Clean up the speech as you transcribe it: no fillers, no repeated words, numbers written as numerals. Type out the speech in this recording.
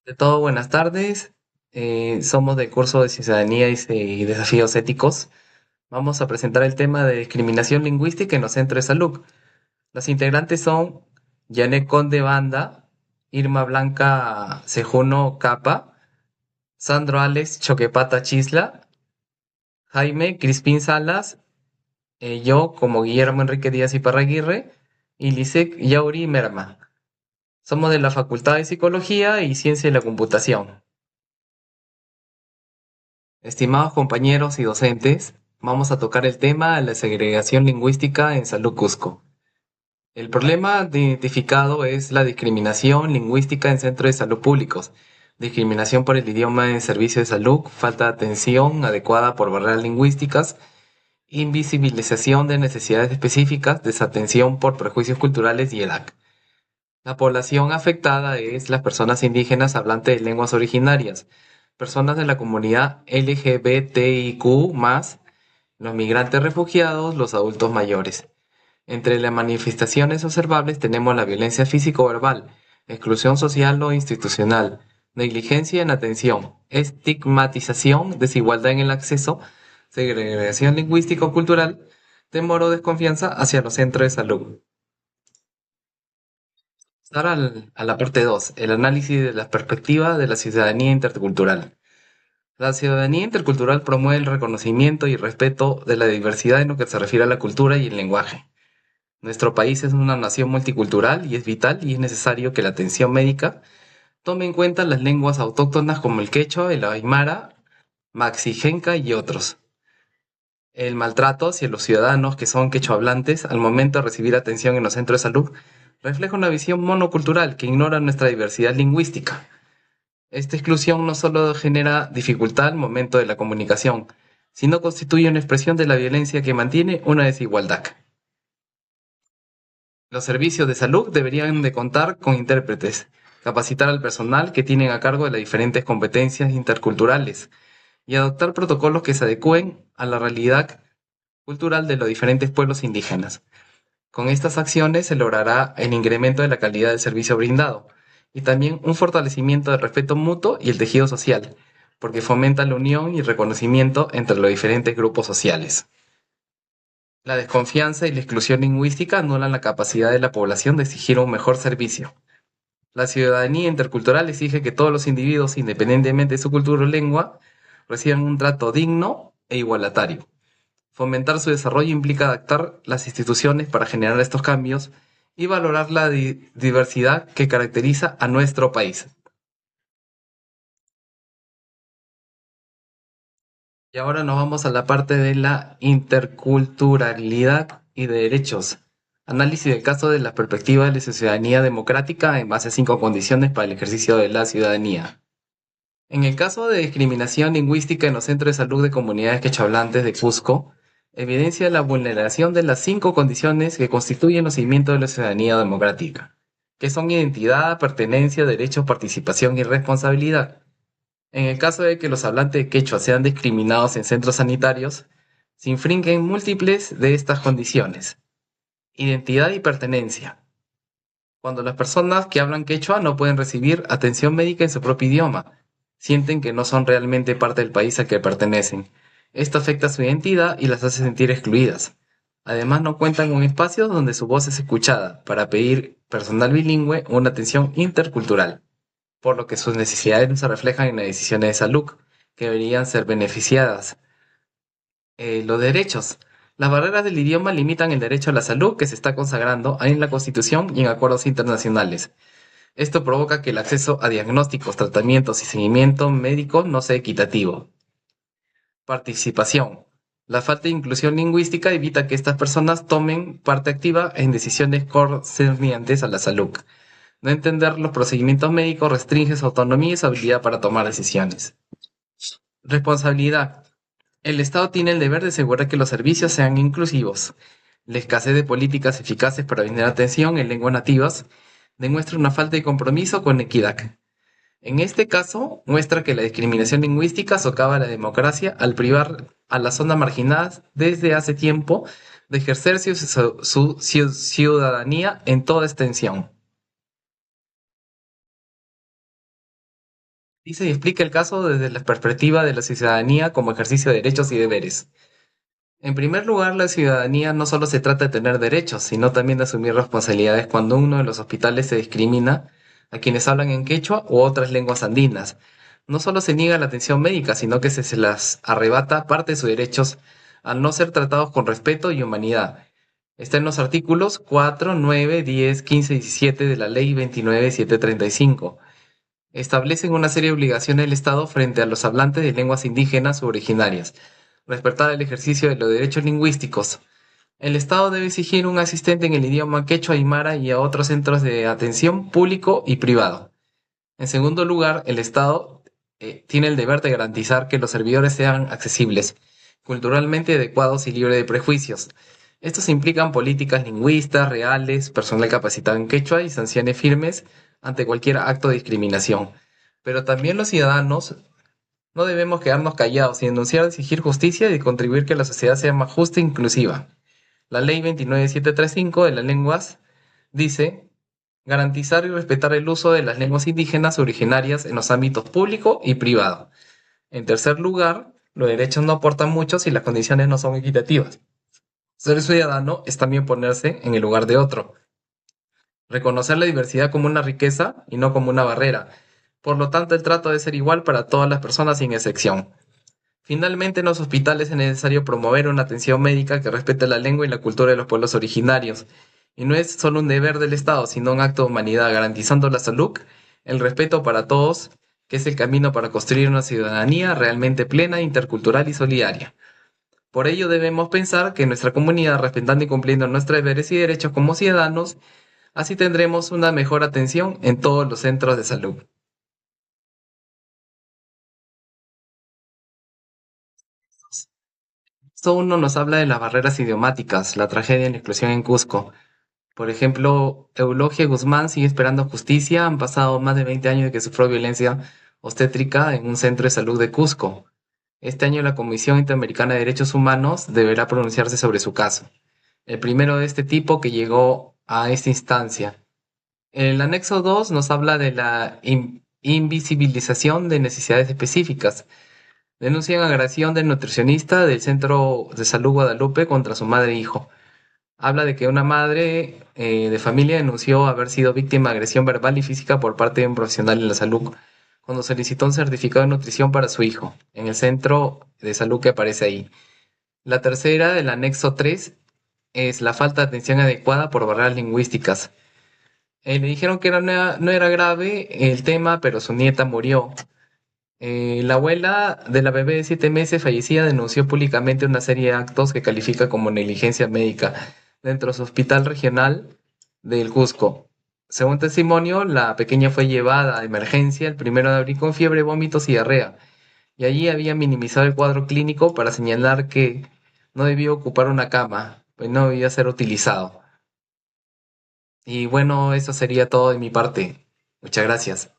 De todo, buenas tardes. Somos del curso de Ciudadanía y Desafíos Éticos. Vamos a presentar el tema de discriminación lingüística en los centros de salud. Las integrantes son Janet Conde Banda, Irma Blanca Cejuno Capa, Sandro Alex Choquepata Chisla, Jaime Crispín Salas, yo como Guillermo Enrique Díaz Iparraguirre y Lisek Yauri Merma. Somos de la Facultad de Psicología y Ciencia de la Computación. Estimados compañeros y docentes, vamos a tocar el tema de la segregación lingüística en Salud Cusco. El problema identificado es la discriminación lingüística en centros de salud públicos, discriminación por el idioma en servicios de salud, falta de atención adecuada por barreras lingüísticas, invisibilización de necesidades específicas, desatención por prejuicios culturales y edad. La población afectada es las personas indígenas hablantes de lenguas originarias, personas de la comunidad LGBTIQ+, los migrantes refugiados, los adultos mayores. Entre las manifestaciones observables tenemos la violencia físico-verbal, exclusión social o institucional, negligencia en atención, estigmatización, desigualdad en el acceso, segregación lingüístico-cultural, temor o desconfianza hacia los centros de salud. Ahora a la parte 2, el análisis de la perspectiva de la ciudadanía intercultural. La ciudadanía intercultural promueve el reconocimiento y respeto de la diversidad en lo que se refiere a la cultura y el lenguaje. Nuestro país es una nación multicultural y es vital y es necesario que la atención médica tome en cuenta las lenguas autóctonas como el quechua, el aymara, maxigenca y otros. El maltrato hacia los ciudadanos que son quechohablantes al momento de recibir atención en los centros de salud refleja una visión monocultural que ignora nuestra diversidad lingüística. Esta exclusión no solo genera dificultad al momento de la comunicación, sino constituye una expresión de la violencia que mantiene una desigualdad. Los servicios de salud deberían de contar con intérpretes, capacitar al personal que tienen a cargo de las diferentes competencias interculturales y adoptar protocolos que se adecúen a la realidad cultural de los diferentes pueblos indígenas. Con estas acciones se logrará el incremento de la calidad del servicio brindado y también un fortalecimiento del respeto mutuo y el tejido social, porque fomenta la unión y reconocimiento entre los diferentes grupos sociales. La desconfianza y la exclusión lingüística anulan la capacidad de la población de exigir un mejor servicio. La ciudadanía intercultural exige que todos los individuos, independientemente de su cultura o lengua, reciban un trato digno e igualatario. Fomentar su desarrollo implica adaptar las instituciones para generar estos cambios y valorar la diversidad que caracteriza a nuestro país. Y ahora nos vamos a la parte de la interculturalidad y de derechos. Análisis del caso de la perspectiva de la ciudadanía democrática en base a 5 condiciones para el ejercicio de la ciudadanía. En el caso de discriminación lingüística en los centros de salud de comunidades quechohablantes de Cusco, evidencia la vulneración de las 5 condiciones que constituyen los cimientos de la ciudadanía democrática, que son identidad, pertenencia, derechos, participación y responsabilidad. En el caso de que los hablantes de quechua sean discriminados en centros sanitarios, se infringen múltiples de estas condiciones. Identidad y pertenencia. Cuando las personas que hablan quechua no pueden recibir atención médica en su propio idioma, sienten que no son realmente parte del país al que pertenecen. Esto afecta su identidad y las hace sentir excluidas. Además, no cuentan con espacios donde su voz es escuchada para pedir personal bilingüe una atención intercultural, por lo que sus necesidades no se reflejan en las decisiones de salud, que deberían ser beneficiadas. Los derechos. Las barreras del idioma limitan el derecho a la salud que se está consagrando en la Constitución y en acuerdos internacionales. Esto provoca que el acceso a diagnósticos, tratamientos y seguimiento médico no sea equitativo. Participación. La falta de inclusión lingüística evita que estas personas tomen parte activa en decisiones concernientes a la salud. No entender los procedimientos médicos restringe su autonomía y su habilidad para tomar decisiones. Responsabilidad. El Estado tiene el deber de asegurar que los servicios sean inclusivos. La escasez de políticas eficaces para brindar atención en lenguas nativas demuestra una falta de compromiso con equidad. En este caso, muestra que la discriminación lingüística socava la democracia al privar a las zonas marginadas desde hace tiempo de ejercer su ciudadanía en toda extensión. Dice y explica el caso desde la perspectiva de la ciudadanía como ejercicio de derechos y deberes. En primer lugar, la ciudadanía no solo se trata de tener derechos, sino también de asumir responsabilidades cuando uno de los hospitales se discrimina a quienes hablan en quechua u otras lenguas andinas. No solo se niega la atención médica, sino que se las arrebata parte de sus derechos al no ser tratados con respeto y humanidad. Está en los artículos 4, 9, 10, 15 y 17 de la Ley 29.735. Establecen una serie de obligaciones del Estado frente a los hablantes de lenguas indígenas u originarias. Respetar el ejercicio de los derechos lingüísticos. El Estado debe exigir un asistente en el idioma quechua aymara y a otros centros de atención público y privado. En segundo lugar, el Estado tiene el deber de garantizar que los servidores sean accesibles, culturalmente adecuados y libres de prejuicios. Estos implican políticas lingüistas reales, personal capacitado en quechua y sanciones firmes ante cualquier acto de discriminación. Pero también los ciudadanos no debemos quedarnos callados y denunciar, exigir justicia y contribuir que la sociedad sea más justa e inclusiva. La Ley 29.735 de las lenguas dice garantizar y respetar el uso de las lenguas indígenas originarias en los ámbitos público y privado. En tercer lugar, los derechos no aportan mucho si las condiciones no son equitativas. Ser ciudadano es también ponerse en el lugar de otro. Reconocer la diversidad como una riqueza y no como una barrera. Por lo tanto, el trato debe ser igual para todas las personas sin excepción. Finalmente, en los hospitales es necesario promover una atención médica que respete la lengua y la cultura de los pueblos originarios. Y no es solo un deber del Estado, sino un acto de humanidad, garantizando la salud, el respeto para todos, que es el camino para construir una ciudadanía realmente plena, intercultural y solidaria. Por ello debemos pensar que nuestra comunidad, respetando y cumpliendo nuestros deberes y derechos como ciudadanos, así tendremos una mejor atención en todos los centros de salud. Esto uno nos habla de las barreras idiomáticas, la tragedia en la exclusión en Cusco. Por ejemplo, Eulogia Guzmán sigue esperando justicia. Han pasado más de 20 años de que sufrió violencia obstétrica en un centro de salud de Cusco. Este año la Comisión Interamericana de Derechos Humanos deberá pronunciarse sobre su caso. El primero de este tipo que llegó a esta instancia. El anexo 2 nos habla de la invisibilización de necesidades específicas. Denuncian agresión del nutricionista del Centro de Salud Guadalupe contra su madre e hijo. Habla de que una madre de familia denunció haber sido víctima de agresión verbal y física por parte de un profesional en la salud cuando solicitó un certificado de nutrición para su hijo, en el centro de salud que aparece ahí. La tercera, del anexo 3, es la falta de atención adecuada por barreras lingüísticas. Le dijeron que no era grave el tema, pero su nieta murió. La abuela de la bebé de 7 meses fallecida denunció públicamente una serie de actos que califica como negligencia médica dentro de su hospital regional del Cusco. Según testimonio, la pequeña fue llevada a emergencia el 1 de abril con fiebre, vómitos y diarrea, y allí había minimizado el cuadro clínico para señalar que no debía ocupar una cama, pues no debía ser utilizado. Y bueno, eso sería todo de mi parte. Muchas gracias.